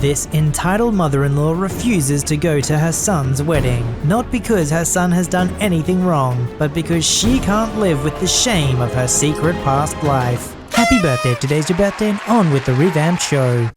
This entitled mother-in-law refuses to go to her son's wedding, not because her son has done anything wrong, but because she can't live with the shame of her secret past life. Happy birthday if today's your birthday, and on with the revamped show.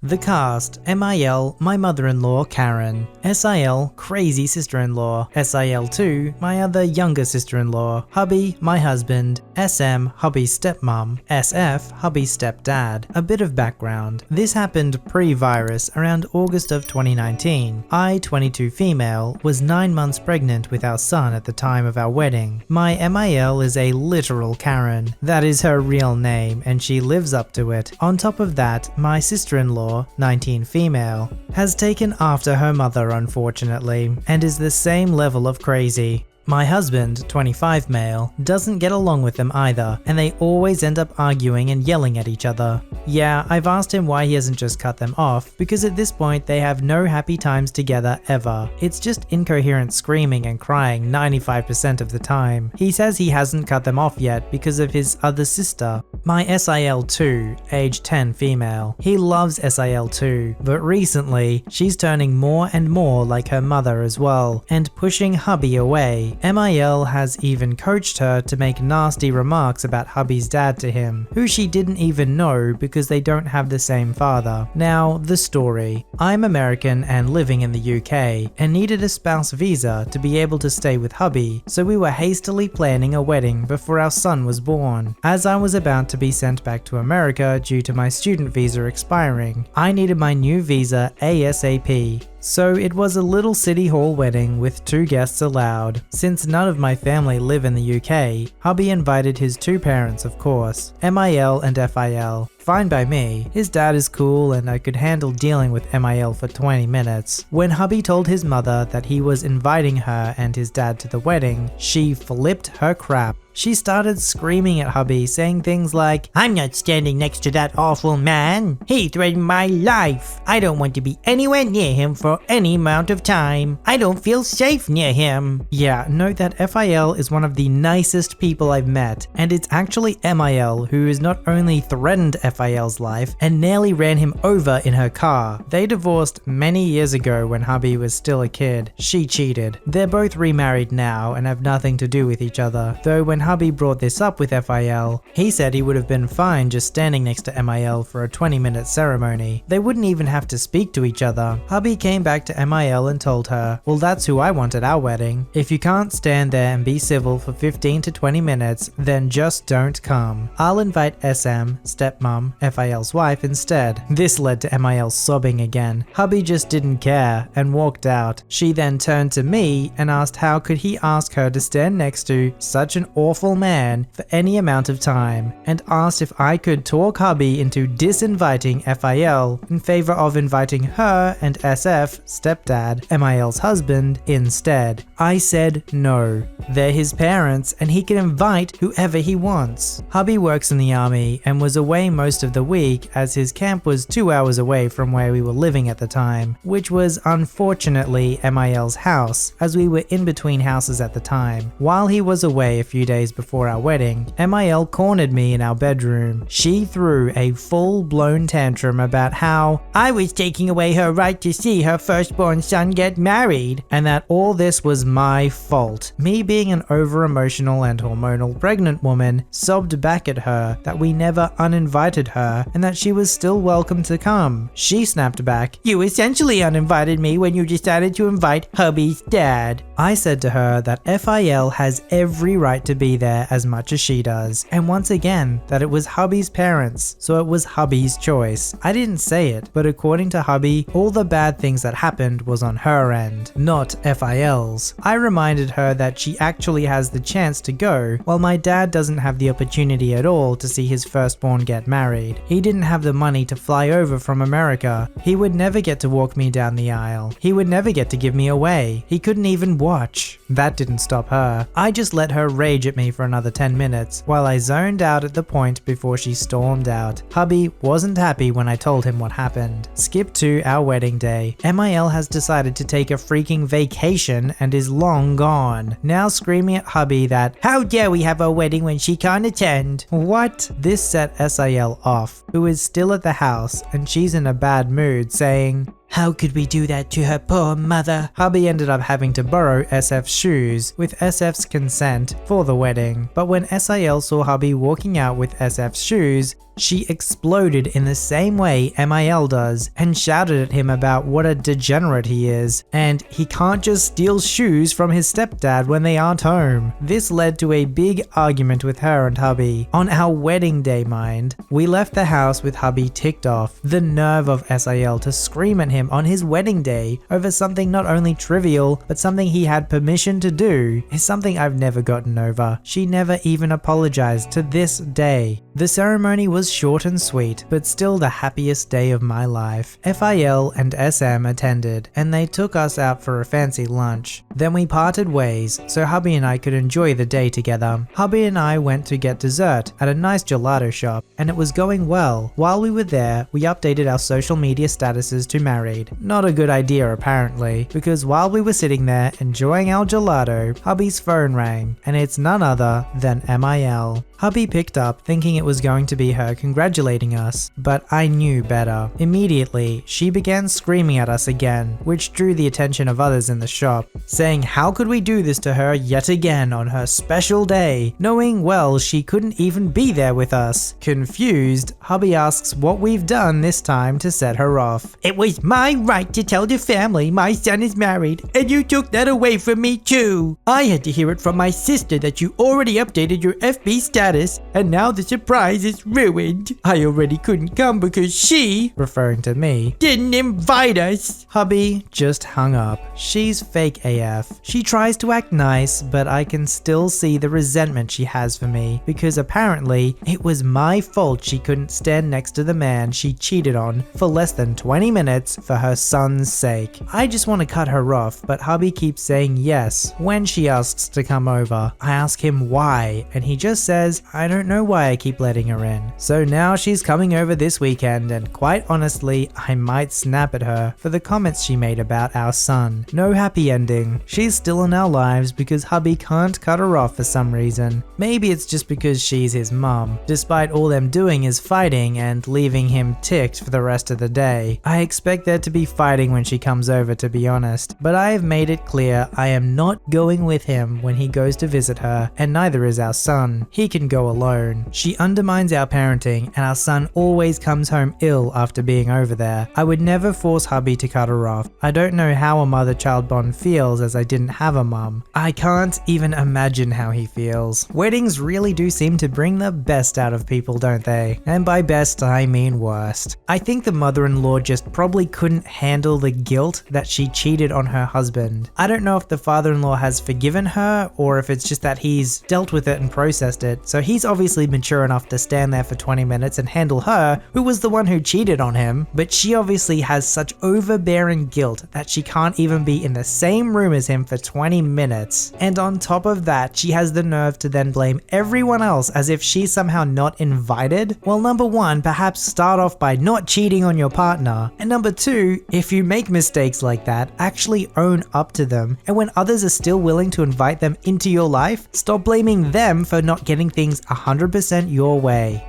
The cast: MIL, my mother-in-law Karen; SIL, crazy sister-in-law; SIL2, my other younger sister-in-law; hubby, my husband; SM, hubby's stepmom; SF, hubby's stepdad. A bit of background: this happened pre-virus around August of 2019. I, 22 female, was 9 months pregnant with our son at the time of our wedding. My MIL is a literal Karen. That is her real name, and she lives up to it. On top of that, my sister-in-law, 19 female, has taken after her mother unfortunately, and is the same level of crazy. My husband, 25 male, doesn't get along with them either, and they always end up arguing and yelling at each other. Yeah, I've asked him why he hasn't just cut them off, because at this point they have no happy times together ever. It's just incoherent screaming and crying 95% of the time. He says he hasn't cut them off yet because of his other sister. My SIL2, age 10 female. He loves SIL2, but recently she's turning more and more like her mother as well, and pushing hubby away. MIL has even coached her to make nasty remarks about hubby's dad to him, who she didn't even know because they don't have the same father. Now, the story. I'm American and living in the UK, and needed a spouse visa to be able to stay with hubby, so we were hastily planning a wedding before our son was born. As I was about to be sent back to America due to my student visa expiring, I needed my new visa ASAP. So it was a little city hall wedding with 2 guests allowed. Since none of my family live in the UK, hubby invited his 2 parents, of course, MIL and FIL. Fine by me. His dad is cool and I could handle dealing with MIL for 20 minutes. When hubby told his mother that he was inviting her and his dad to the wedding, she flipped her crap. She started screaming at hubby, saying things like, "I'm not standing next to that awful man. He threatened my life. I don't want to be anywhere near him for any amount of time. I don't feel safe near him." Yeah, note that FIL is one of the nicest people I've met, and it's actually MIL who has not only threatened FIL's life and nearly ran him over in her car. They divorced many years ago when hubby was still a kid. She cheated. They're both remarried now and have nothing to do with each other, though when hubby brought this up with FIL, he said he would have been fine just standing next to MIL for a 20-minute ceremony. They wouldn't even have to speak to each other. Hubby came back to MIL and told her, "Well, that's who I want at our wedding. If you can't stand there and be civil for 15 to 20 minutes, then just don't come. I'll invite SM, stepmom, FIL's wife instead." This led to MIL sobbing again. Hubby just didn't care and walked out. She then turned to me and asked how could he ask her to stand next to such an awful man for any amount of time, and asked if I could talk hubby into disinviting FIL in favor of inviting her and SF, stepdad, MIL's husband, instead. I said no. They're his parents and he can invite whoever he wants. Hubby works in the army and was away most of the week as his camp was 2 hours away from where we were living at the time, which was unfortunately MIL's house, as we were in between houses at the time. While he was away a few days before our wedding, MIL cornered me in our bedroom. She threw a full-blown tantrum about how I was taking away her right to see her firstborn son get married, and that all this was my fault. Me being an over-emotional and hormonal pregnant woman sobbed back at her that we never uninvited her and that she was still welcome to come. She snapped back, "You essentially uninvited me when you decided to invite hubby's dad." I said to her that FIL has every right to be there as much as she does, and once again that it was hubby's parents, so it was hubby's choice. I didn't say it, but according to hubby, all the bad things that happened was on her end, not FIL's. I reminded her that she actually has the chance to go, while my dad doesn't have the opportunity at all to see his firstborn get married. He didn't have the money to fly over from America. He would never get to walk me down the aisle. He would never get to give me away. He couldn't even watch. That didn't stop her. I just let her rage at me me for another 10 minutes while I zoned out at the point before she stormed out. Hubby wasn't happy when I told him what happened. Skip to our wedding day. MIL has decided to take a freaking vacation and is long gone. Now screaming at hubby that, how dare we have a wedding when she can't attend? What? This set SIL off, who is still at the house, and she's in a bad mood, saying, how could we do that to her poor mother? Hubby ended up having to borrow SF's shoes with SF's consent for the wedding. But when SIL saw hubby walking out with SF's shoes, she exploded in the same way MIL does and shouted at him about what a degenerate he is, and he can't just steal shoes from his stepdad when they aren't home. This led to a big argument with her and hubby. On our wedding day, mind. We left the house with hubby ticked off. The nerve of SIL to scream at him on his wedding day over something not only trivial, but something he had permission to do is something I've never gotten over. She never even apologized to this day. The ceremony was short and sweet, but still the happiest day of my life. FIL and SM attended, and they took us out for a fancy lunch. Then we parted ways, so hubby and I could enjoy the day together. Hubby and I went to get dessert at a nice gelato shop, and it was going well. While we were there, we updated our social media statuses to married. Not a good idea apparently, because while we were sitting there enjoying our gelato, hubby's phone rang, and it's none other than MIL. Hubby picked up thinking it was going to be her congratulating us, but I knew better. Immediately, she began screaming at us again, which drew the attention of others in the shop, saying how could we do this to her yet again on her special day, knowing well she couldn't even be there with us. Confused, hubby asks what we've done this time to set her off. It was my right to tell the family my son is married, and you took that away from me too. I had to hear it from my sister that you already updated your FB status, and now the surprise is ruined. I already couldn't come because she, referring to me, didn't invite us. Hubby just hung up. She's fake AF. She tries to act nice, but I can still see the resentment she has for me, because apparently it was my fault she couldn't stand next to the man she cheated on for less than 20 minutes for her son's sake. I just want to cut her off, but hubby keeps saying yes when she asks to come over. I ask him why, and he just says, I don't know why I keep letting her in. So now she's coming over this weekend, and quite honestly, I might snap at her for the comments she made about our son. No happy ending. She's still in our lives because hubby can't cut her off for some reason. Maybe it's just because she's his mum, despite all them doing is fighting and leaving him ticked for the rest of the day. I expect there to be fighting when she comes over, to be honest, but I have made it clear I am not going with him when he goes to visit her, and neither is our son. He can go alone. She undermines our parenting, and our son always comes home ill after being over there. I would never force hubby to cut her off. I don't know how a mother-child bond feels, as I didn't have a mum. I can't even imagine how he feels. Weddings really do seem to bring the best out of people, don't they? And by best, I mean worst. I think the mother-in-law just probably couldn't handle the guilt that she cheated on her husband. I don't know if the father-in-law has forgiven her, or if it's just that he's dealt with it and processed it, so he's obviously mature enough to stand there for 20 minutes and handle her, who was the one who cheated on him, but she obviously has such overbearing guilt that she can't even be in the same room as him for 20 minutes. And on top of that, she has the nerve to then blame everyone else as if she's somehow not invited. Well, number one, perhaps start off by not cheating on your partner, and number two, if you make mistakes like that, actually own up to them, and when others are still willing to invite them into your life, stop blaming them for not getting things 100% your way.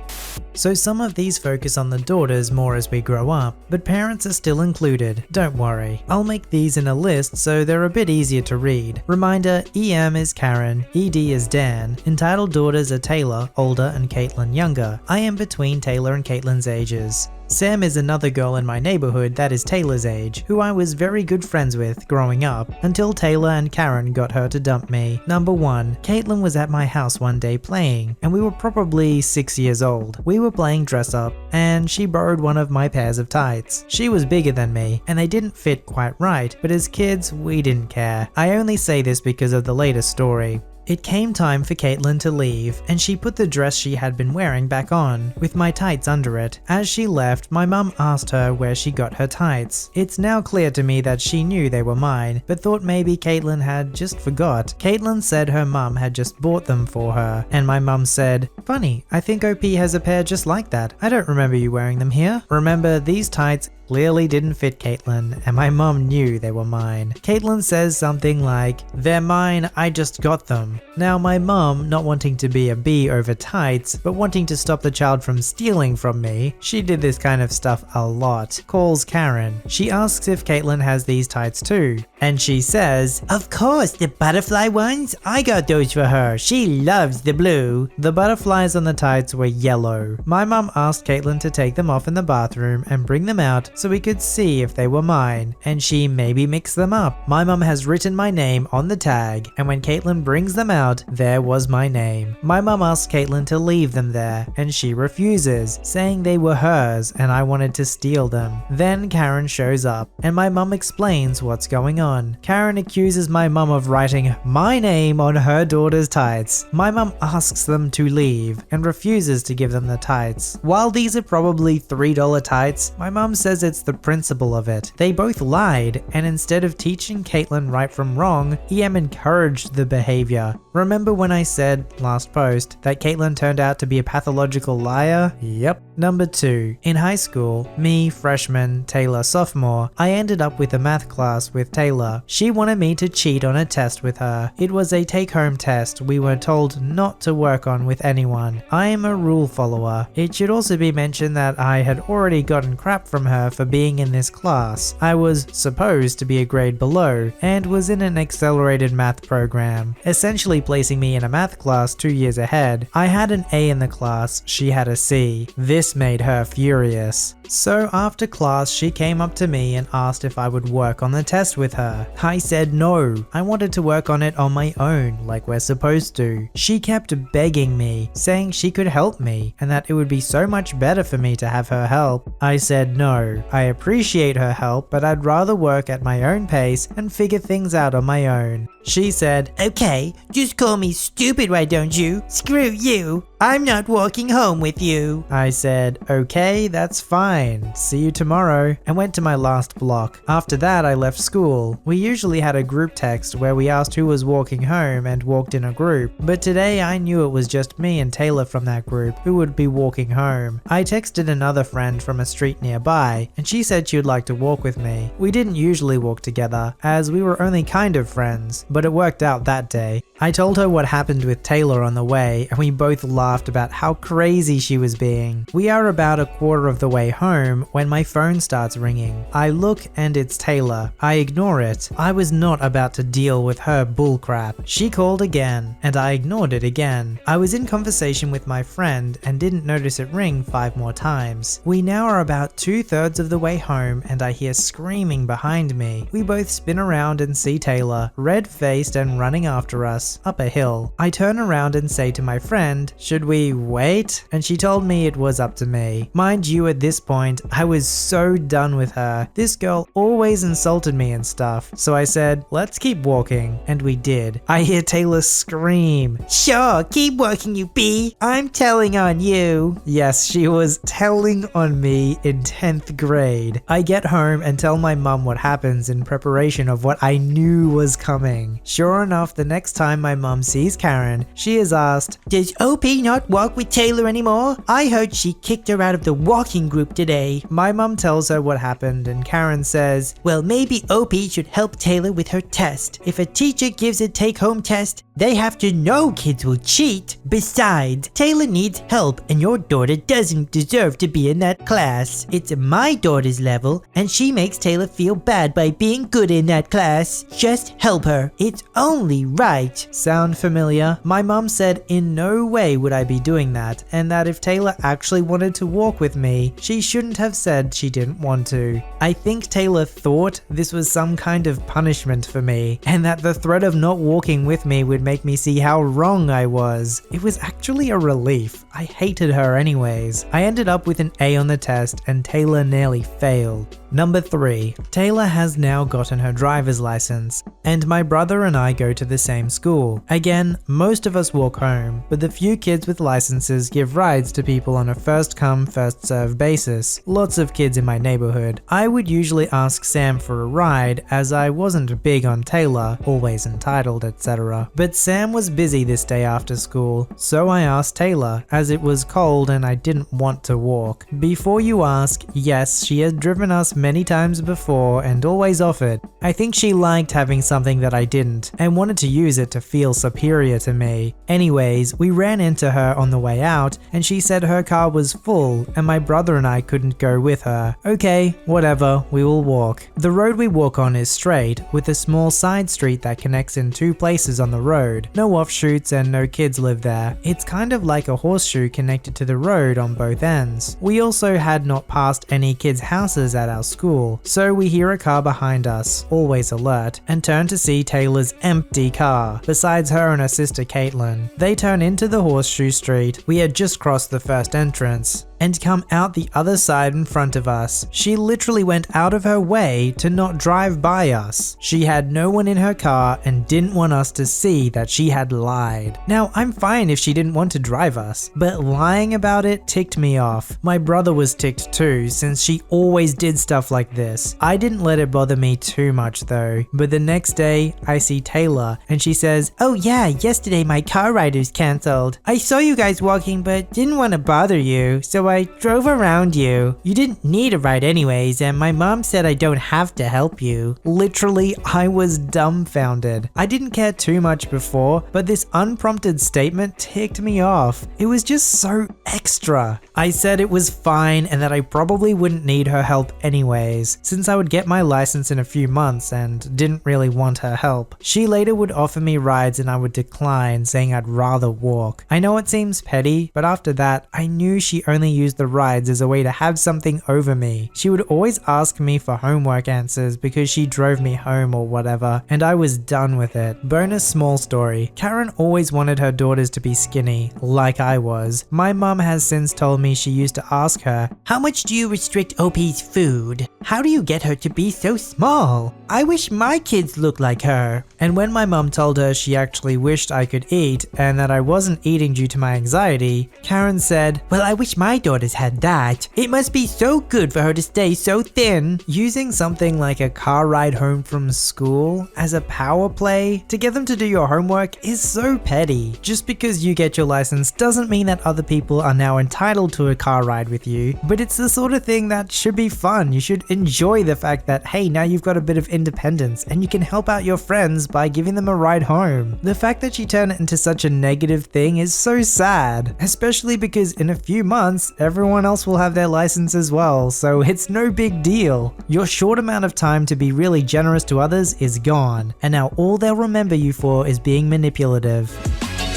So some of these focus on the daughters more as we grow up, but parents are still included, don't worry. I'll make these in a list so they're a bit easier to read. Reminder, EM is Karen, ED is Dan, entitled daughters are Taylor, older, and Caitlin, younger. I am between Taylor and Caitlin's ages. Sam is another girl in my neighborhood that is Taylor's age, who I was very good friends with growing up, until Taylor and Karen got her to dump me. Number 1. Caitlin was at my house one day playing, and we were probably 6 years old. We were playing dress up, and she borrowed one of my pairs of tights. She was bigger than me, and they didn't fit quite right, but as kids, we didn't care. I only say this because of the latest story. It came time for Caitlin to leave, and she put the dress she had been wearing back on, with my tights under it. As she left, my mum asked her where she got her tights. It's now clear to me that she knew they were mine, but thought maybe Caitlin had just forgot. Caitlin said her mum had just bought them for her, and my mum said, "Funny, I think OP has a pair just like that. I don't remember you wearing them here." Remember, these tights clearly didn't fit Caitlin, and my mum knew they were mine. Caitlin says something like, "They're mine, I just got them." Now my mum, not wanting to be a bee over tights, but wanting to stop the child from stealing from me, she did this kind of stuff a lot, calls Karen. She asks if Caitlin has these tights too, and she says, "Of course, the butterfly ones, I got those for her, she loves the blue." The butterflies on the tights were yellow. My mum asked Caitlin to take them off in the bathroom and bring them out so we could see if they were mine, and she maybe mixed them up. My mum has written my name on the tag, and when Caitlin brings them out, there was my name. My mum asked Caitlin to leave them there, and she refuses, saying they were hers and I wanted to steal them. Then Karen shows up, and my mum explains what's going on. Karen accuses my mum of writing my name on her daughter's tights. My mum asks them to leave, and refuses to give them the tights. While these are probably $3 tights, my mum says it's the principle of it. They both lied, and instead of teaching Caitlin right from wrong, EM encouraged the behavior. Remember when I said, last post, that Caitlin turned out to be a pathological liar? Yep. Number 2. In high school, me, freshman, Taylor, sophomore, I ended up with a math class with Taylor. She wanted me to cheat on a test with her. It was a take-home test we were told not to work on with anyone. I am a rule follower. It should also be mentioned that I had already gotten crap from her for being in this class. I was supposed to be a grade below, and was in an accelerated math program, essentially placing me in a math class 2 years ahead. I had an A in the class, she had a C. This made her furious. So after class, she came up to me and asked if I would work on the test with her. I said no, I wanted to work on it on my own, like we're supposed to. She kept begging me, saying she could help me, and that it would be so much better for me to have her help. I said no, I appreciate her help, but I'd rather work at my own pace and figure things out on my own. She said, "Okay, just call me stupid, why don't you? Screw you, I'm not walking home with you." I said, "Okay, that's fine, see you tomorrow," and went to my last block. After that, I left school. We usually had a group text where we asked who was walking home and walked in a group, but today I knew it was just me and Taylor from that group who would be walking home. I texted another friend from a street nearby, and she said she would like to walk with me. We didn't usually walk together, as we were only kind of friends, but it worked out that day. I told her what happened with Taylor on the way, and we both laughed about how crazy she was being. We are about a quarter of the way home when my phone starts ringing. I look and it's Taylor. I ignore it. I was not about to deal with her bullcrap. She called again, and I ignored it again. I was in conversation with my friend and didn't notice it ring 5 more times. We now are about 2/3 of the way home, and I hear screaming behind me. We both spin around and see Taylor, red-faced and running after us up a hill. I turn around and say to my friend, "Should we wait?" And she told me it was up to me. Mind you, at this point, I was so done with her. This girl always insulted me and stuff. So I said, "Let's keep walking," and we did. I hear Taylor scream, "Sure, keep walking, you bee. I'm telling on you." Yes, she was telling on me in 10th grade. I get home and tell my mum what happens in preparation of what I knew was coming. Sure enough, the next time my mum sees Karen, she is asked, "Does OP not walk with Taylor anymore? I heard she kicked her out of the walking group today." My mum tells her what happened, and Karen says, "Well, maybe OP should help Taylor with her test. If a teacher gives a take-home test, they have to know kids will cheat. Besides, Taylor needs help, and your daughter doesn't deserve to be in that class. It's my daughter's level, and she makes Taylor feel bad by being good in that class. Just help her. It's only right." Sound familiar? My mum said in no way would I be doing that, and that if Taylor actually wanted to walk with me, she shouldn't have said she didn't want to. I think Taylor thought this was some kind of punishment for me, and that the threat of not walking with me would make me see how wrong I was. It was actually a relief. I hated her anyways. I ended up with an A on the test, and Taylor nearly failed. Number 3. Taylor has now gotten her driver's license, and my brother and I go to the same school. Again, most of us walk home, but the few kids with licenses give rides to people on a first come, first serve basis. Lots of kids in my neighborhood. I would usually ask Sam for a ride, as I wasn't big on Taylor, always entitled, etc. But Sam was busy this day after school, so I asked Taylor, as it was cold and I didn't want to walk. Before you ask, yes, she has driven us many times before and always offered. I think she liked having something that I didn't, and wanted to use it to feel superior to me. Anyways, we ran into her on the way out, and she said her car was full, and my brother and I couldn't go with her. Okay, whatever, we will walk. The road we walk on is straight, with a small side street that connects in 2 places on the road. No offshoots and no kids live there. It's kind of like a horseshoe connected to the road on both ends. We also had not passed any kids' houses at our school, so we hear a car behind us, always alert, and turn to see Taylor's empty car, besides her and her sister Caitlin. They turn into the horseshoe street. We had just crossed the first entrance, and come out the other side in front of us. She literally went out of her way to not drive by us. She had no one in her car and didn't want us to see that she had lied. Now, I'm fine if she didn't want to drive us, but lying about it ticked me off. My brother was ticked too, since she always did stuff like this. I didn't let it bother me too much though, but the next day I see Taylor and she says, "Oh yeah, yesterday my car ride was cancelled. I saw you guys walking but didn't want to bother you, so I drove around you. You didn't need a ride anyways, and my mom said I don't have to help you." Literally, I was dumbfounded. I didn't care too much before, but this unprompted statement ticked me off. It was just so extra. I said it was fine and that I probably wouldn't need her help anyways, since I would get my license in a few months and didn't really want her help. She later would offer me rides and I would decline, saying I'd rather walk. I know it seems petty, but after that, I knew she only used the rides as a way to have something over me. She would always ask me for homework answers because she drove me home or whatever, and I was done with it. Bonus small story. Karen always wanted her daughters to be skinny, like I was. My mum has since told me she used to ask her, "How much do you restrict OP's food? How do you get her to be so small? I wish my kids looked like her." And when my mum told her she actually wished I could eat and that I wasn't eating due to my anxiety, Karen said, "Well, I wish my daughters had that. It must be so good for her to stay so thin." Using something like a car ride home from school as a power play to get them to do your homework is so petty. Just because you get your license doesn't mean that other people are now entitled to a car ride with you, but it's the sort of thing that should be fun. You should enjoy the fact that, hey, now you've got a bit of independence and you can help out your friends by giving them a ride home. The fact that she turned it into such a negative thing is so sad, especially because in a few months, everyone else will have their license as well, so it's no big deal. Your short amount of time to be really generous to others is gone, and now all they'll remember you for is being manipulative.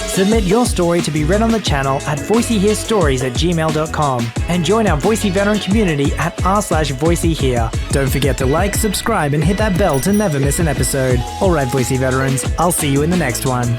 Submit your story to be read on the channel at VoiceyHereStories@gmail.com and join our Voicey veteran community at r/VoiceyHere. Don't forget to like, subscribe, and hit that bell to never miss an episode. Alright, Voicey veterans, I'll see you in the next one.